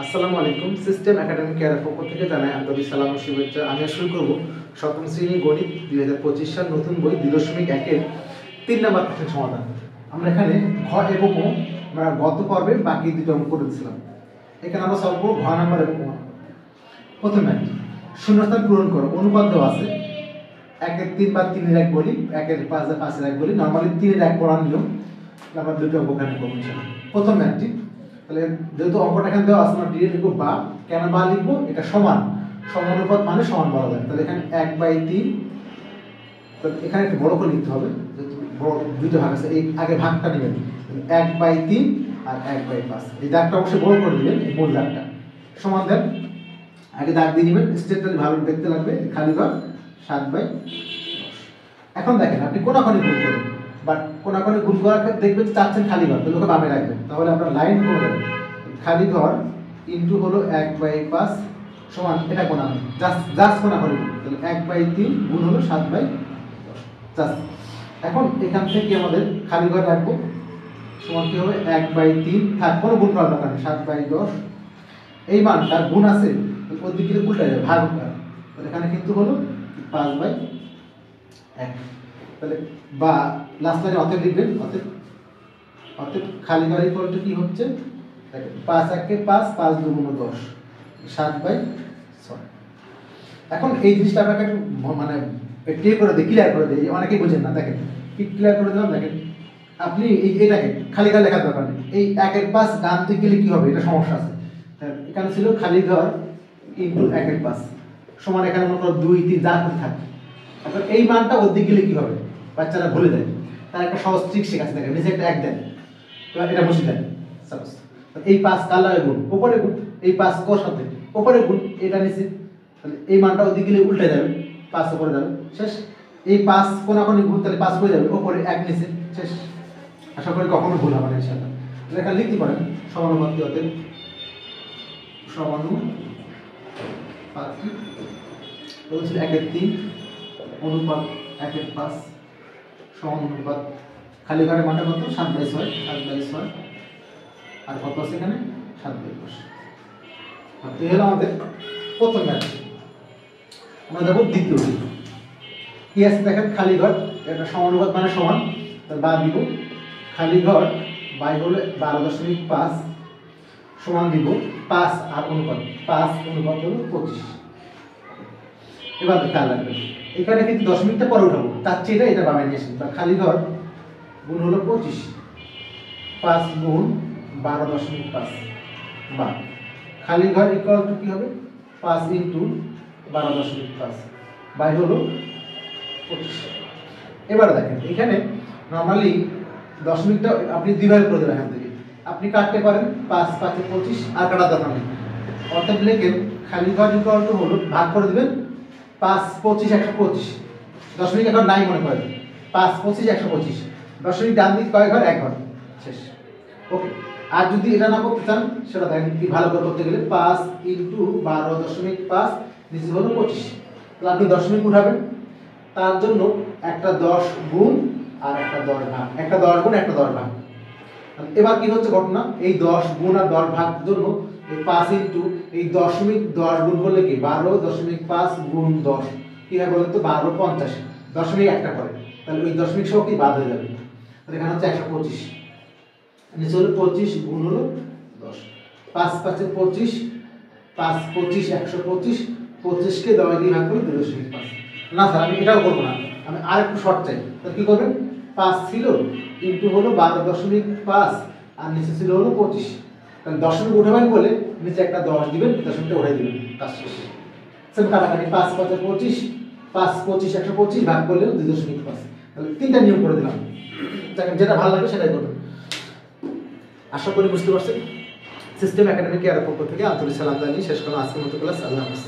আসসালামু আলাইকুম। System academic কেয়ারের পক্ষ থেকে জানাই আন্তরিক সালাম ও শুভেচ্ছা। আমি শুরু করব সপ্তম শ্রেণী গণিত 2025 সাল নতুন বই 2.1-এর 3 নম্বর প্রশ্নের সমাধান। আমরা এখানে ঘ এবং ও আমরা গত পর্বে বাকি দুটো অঙ্ক করেছিলাম। এখানে আমরা সলভ করব ঘ নাম্বার এবং ও। প্রথমে শূন্যস্থান পূরণ করো। অনুপাত দেওয়া আছে 1-এর 3 বা 3-এর 1 বলি, 1-এর 5 বা 5-এর 1 বলি। নরমালি 3-এর 1 পড়ার নিয়ম। আমরা দুটো অঙ্ক এখানে করব ইনশাআল্লাহ। প্রথম ম্যাথটি, তাহলে যেহেতু অঙ্কটা এখানে দেওয়া আছে, আমরা ডিরেক্ট লিখবো বা। কেন বা লিখবো? এটা সমান, সমানুপাত মানে সমান বলা যায়। তাহলে এখানে 1/3, তাহলে এখানে একটু বড় করে লিখতে হবে, যেহেতু বড় দুইটা ভাগ আছে। এই আগে ভাগটা নেবেন 1/3 আর 1/5। এই দাগটা অবশ্যই বড় করে দিবেন, এই মূল দাগটা সমান দেন। আগে দাগ দিয়ে নেবেন, স্টেপটা ভালো দেখতে লাগবে। খালি ঘর 7/10। এখন দেখেন আপনি কোনাকুনি গুণ করুন, বাট কোনাকুনি গুণ করার ক্ষেত্রে দেখবেন চাচ্ছেন খালি ঘর, তাহলে ওকে বামে রাখবেন। তাহলে আপনার লাইন করে দেবেন খালি ঘর ইন্টু হলো 1/5 সমান এটা কোনাকুনি, জাস্ট কোনাকুনি গুণ। তাহলে 1/3 গুণ হলো 7/10 জাস্ট। এখন এখান থেকে আমাদের খালি ঘর রাখবো, সমান কি হবে 1/3 থাক, কোনো গুণ করার দরকার নেই, 7/10। এই মানটা গুণ আছে ওর দিকে উল্টা যাবে, ভাগ উল্টা। তাহলে এখানে কিন্তু হলো 5/1। তাহলে বা লাস্ট লাইনে অতএব লিখবেন, অতএব খালি ঘর ইকুয়াল টু কি হচ্ছে, 5-1-এ 5, 5-2 = 10, 7/6। এখন এই জিনিসটা আপনাকে একটু মানে ক্লিয়ার করে দিই, অনেকেই বোঝেন না। দেখেন কি ক্লিয়ার করে দিলাম। দেখেন আপনি এটাকে খালি ঘর লেখার দরকার নেই। এই 1-এর 5 ডান দিকে গেলে কি হবে, এটা সমস্যা আছে। এখানে ছিল খালি ঘর ইন্টু 1-এর 5 সমান, এখানে মনে করো 2, 3 যা কিছু থাকে। এখন এই মানটা ওর দিকে গেলে কি হবে, বাচ্চারা ভুলে যায়। তার একটা সহজ ট্রিক শেখাচ্ছে। দেখেন নিচে একটা 1 দেন, এবার এটা বসে দেন। সাপোজ এই 5 কার লাগে গুণ, উপরে গুণ। এই 5 কোর সাথে উপরে গুণ, এটা নিচে। তাহলে এই মানটা ওর দিকে গেলে উল্টে যাবে, 5 উপরে যাবে, শেষ। এই 5 কোনাকুনি গুণ, তাহলে 5 করে যাবে, উপরে 1 নিচে, শেষ। আশা করি কখনো ভুল হবে না ইনশাআল্লাহ। তাহলে এখানে লিখতে পারেন সমানুপাত কি হতে, সমানুপাত কি বলছিল 1-এর 3 অনুপাত 1-এর 5 সমানুপাত খালি ঘরের মানটা কত, 7/6, 7/6 আর কত আছে এখানে 7/10। এই হলো আমাদের প্রথম ম্যাথ। আমরা যাবো দ্বিতীয়টি। কি আছে দেখেন, খালি ঘর, এটা সমানুপাত মানে সমান, তাহলে বা দিব। খালি ঘর বাই হলো 12.5 সমান দিব 5 আর অনুপাত, 5 অনুপাত হলো 25। এবার খেয়াল রাখবেন এখানে কিন্তু দশমিকটা পরে উঠাবো, তার চেয়ে এটা বামে নিয়ে আসেন। খালি ঘর গুণ হলো 25, 5 গুণ 12.5 বা খালি ঘর ইকুয়াল টু কি হবে, 5 ইন্টু 12.5 বাই হলো 25। এবারে দেখেন এখানে নর্মালি দশমিকটা আপনি দুইভাবে করে দেবেন। এখান থেকে আপনি কাটতে পারেন 5-5-এ 25, আর কাটার দরকার নেই। অর্থাৎ লেখেন খালি ঘর ইকুয়াল টু হলো, ভাগ করে দেবেন 5, 25, 125। দশমিক এখন নাই মনে করেন, 5, 25, 125। দশমিক ডান দিক কয় ঘর, 1 ঘর, শেষ। ওকে। আর যদি এটা না করতে চান সেটা দেখেন কি ভালো করে করতে গেলে 5 ইন্টু 12.5 নিচে হলো 25। তাহলে আপনি দশমিক উঠাবেন, তার জন্য একটা 10 গুণ আর একটা 10 ভাগ, একটা 10 গুণ একটা 10 ভাগ। এবার কি হচ্ছে ঘটনা, এই 10 গুণ আর 10 ভাগ জন্য এই 5 ইন্টু এই দশমিক 10 গুণ করলে কি 12.5 গুণ 10 কি হয় বলেন তো, 12.50। দশমিক একটা করে, তাহলে ওই দশমিক সহ কি বাদ হয়ে যাবে। তাহলে এখানে হচ্ছে 125, নিচে হলো 25 গুণ হলো 10, 5-5-এ 25, 5, 25, 125, 25-কে 10 দিয়ে ভাগ করে 2.5। না স্যার আমি এটাও করবো না, আমি আর একটু শর্ট চাই। তাহলে কি করবেন, 5 ছিল ইন্টু হলো 12.5 আর নিচে ছিল হলো 25। তাহলে দশমিক উঠাবেন বলে নিচে একটা 10 দিবেন, দশমিকটা উঠাই দিবেন, কাজ শেষ। সেম কাটাকাটি 5-5-এ 25, 5, 25, 125 ভাগ করলে 2.5। তাহলে 3টা নিয়ম করে দিলাম, যেটা ভালো লাগে সেটাই করবেন। আশা করি বুঝতে পারছেন। সিস্টেম একাডেমিক কেয়ারের পক্ষ থেকে আন্তরিক সালাম জানিয়ে শেষ করলাম আজকের মতো ক্লাস। আল্লাহ হাফেজ।